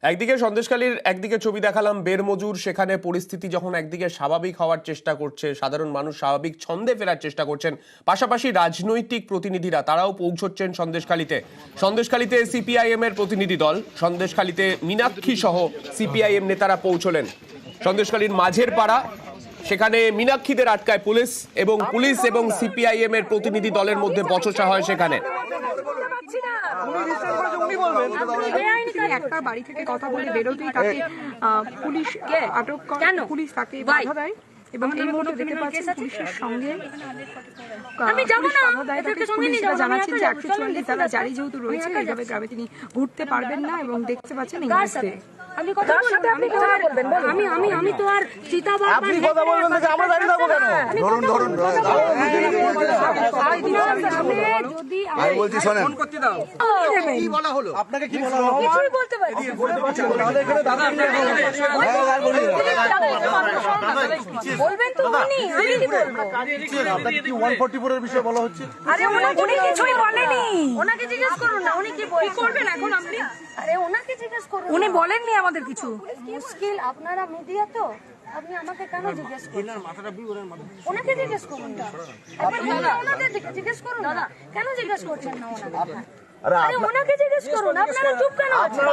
একদিকে সন্দেশখালীর একদিকে ছবি দেখালাম বেরমজুর, সেখানে পরিস্থিতি যখন একদিকে স্বাভাবিক হওয়ার চেষ্টা করছে, সাধারণ মানুষ স্বাভাবিক ছন্দে ফেরার চেষ্টা করছেন, পাশাপাশি রাজনৈতিক প্রতিনিধিরা তারাও পৌঁছচ্ছেন সন্দেশখালীতে। সন্দেশখালীতে সিপিআইএম এর প্রতিনিধি দল, সন্দেশখালীতে মীনাক্ষী সহ সিপিআইএম নেতারা পৌঁছলেন। সন্দেশখালীর মাঝের পাড়া, সেখানে মীনাক্ষীদের আটকায় পুলিশ এবং সিপিআইএম এর প্রতিনিধি দলের মধ্যে বচসা হয়। সেখানে একটা বাড়ি থেকে কথা বলে বেরোতেই তাকে পুলিশ আটক করে, পুলিশ তাকে বাধা দেয় এবং এই মুহূর্তে দেখতে পাচ্ছেন পুলিশের সঙ্গে জানাচ্ছেন যে অ্যাকচুয়ালি তারা জারি যেহেতু রয়েছে এইভাবে গ্রামে তিনি ঘুরতে পারবেন না এবং দেখতে পাচ্ছেন এই মুহূর্তে আমি কথা বলবো, আমি কথা বলবেন, আমি তো আর চিতাবাঘ আপনি কথা বলবেন না, আমরা দাঁড়িয়ে থাকবো কেন? ধরুন যদি আমি বলছি শোনেন, কি বলা হলো আপনাকে কি বলা হলো? কিছুই বলতে পারছি না। তাহলে এখানে দাদা বলবেন তো উনি, আমি কি বলবো? আপনাকে কি 144 এর বিষয়ে বলা হচ্ছে? আরে উনি কিছুই বলেনি, ওনাকে জিজ্ঞেস করুন না উনি কি করবেন এখন। আপনি আরে ওনাকে জিজ্ঞেস করুন, উনি বলেননি আমাদের কিছু। মুশকিল, আপনারা মিডিয়া তো, আপনি আমাকে কেন জিজ্ঞেস করুন? ওনাকে জিজ্ঞেস করুন না, ওনাদের জিজ্ঞেস করুন না, কেন জিজ্ঞেস করছেন না ওনাকে? আরে ওনাকে জিজ্ঞেস করুন, আপনারা চুপ কেন আছেন?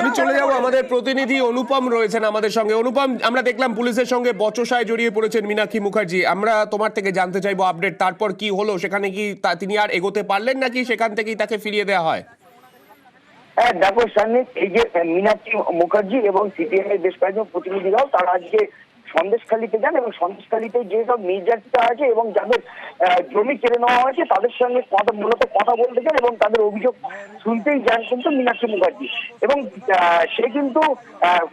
আমি চলে যাব, আমাদের প্রতিনিধি অনুপম রয়েছেন আমাদের সঙ্গে। অনুপম, আমরা দেখলাম পুলিশের সঙ্গে বচসায় জড়িয়ে পড়েছেন মীনাক্ষী মুখার্জি। আমরা তোমার থেকে জানতে চাইবো আপডেট, তারপর কি হলো? সেখানে কি তিনি আর এগোতে পারলেন নাকি সেখান থেকেই তাকে ফিরিয়ে দেওয়া হয়? হ্যাঁ দেখো সান্নিক, এই যে মীনাক্ষী মুখার্জি এবং সিপিএম এর বেশ কয়েকজন প্রতিনিধিরাও তারা আজকে সন্দেশখালীতে যান এবং সন্দেশখালীতে যেসব নির্যাতিতা আছে এবং যাদের জমি কেড়ে নেওয়া হয়েছে তাদের সঙ্গে মূলত কথা বলতে চান এবং তাদের অভিযোগ শুনতেই যান কিন্তু মীনাক্ষী মুখার্জি। এবং সে কিন্তু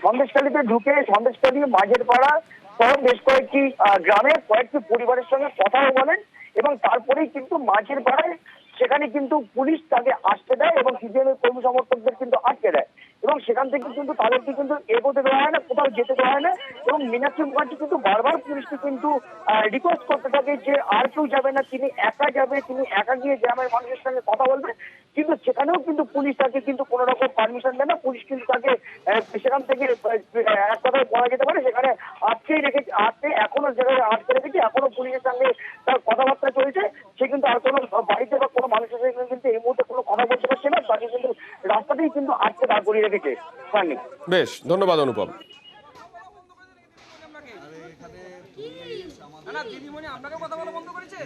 সন্দেশখালীতে ঢুকে সন্দেশখালী মাঝের পাড়া সহ বেশ কয়েকটি গ্রামের কয়েকটি পরিবারের সঙ্গে কথাও বলেন এবং তারপরেই কিন্তু মাঝের পাড়ায় সেখানে কিন্তু পুলিশ তাকে আসতে দেয় এবং সিপিএম এর কর্মী সমর্থকদের কিন্তু আটকে দেয় এবং সেখান থেকে কিন্তু তাদেরকে কিন্তু এগোতে দেওয়া হয় না, কোথাও যেতে দেওয়া হয় না। এবং মীনাক্ষী মুখার্জি কিন্তু বারবার পুলিশকে কিন্তু রিকোয়েস্ট করতে থাকে যে আর কেউ যাবে না, তিনি একা যাবে, তিনি একা গিয়ে গ্রামের মানুষের সঙ্গে কথা বলবে। কিন্তু সেখানেও কিন্তু পুলিশ তাকে কিন্তু কোনো রকম পারমিশন দেয় না। পুলিশ কিন্তু তাকে সেখান থেকে এক কথায় বলা যেতে পারে সেখানে এখনো যেখানে আটকে রেখেছে, এখনো পুলিশের সঙ্গে তার কথাবার্তা চলছে। সে কিন্তু আর কোনো বাড়িতে বা কোনো মানুষের সঙ্গে কিন্তু এই মুহূর্তে কোনো কথা বলতে পারছে না, তাকে কিন্তু রাস্তাতেই কিন্তু আটকে দাঁড় করিয়ে রেখেছে। বেশ, ধন্যবাদ অনুপম। দিদিমণি আপনাকে কথা বলা বন্ধ করেছে।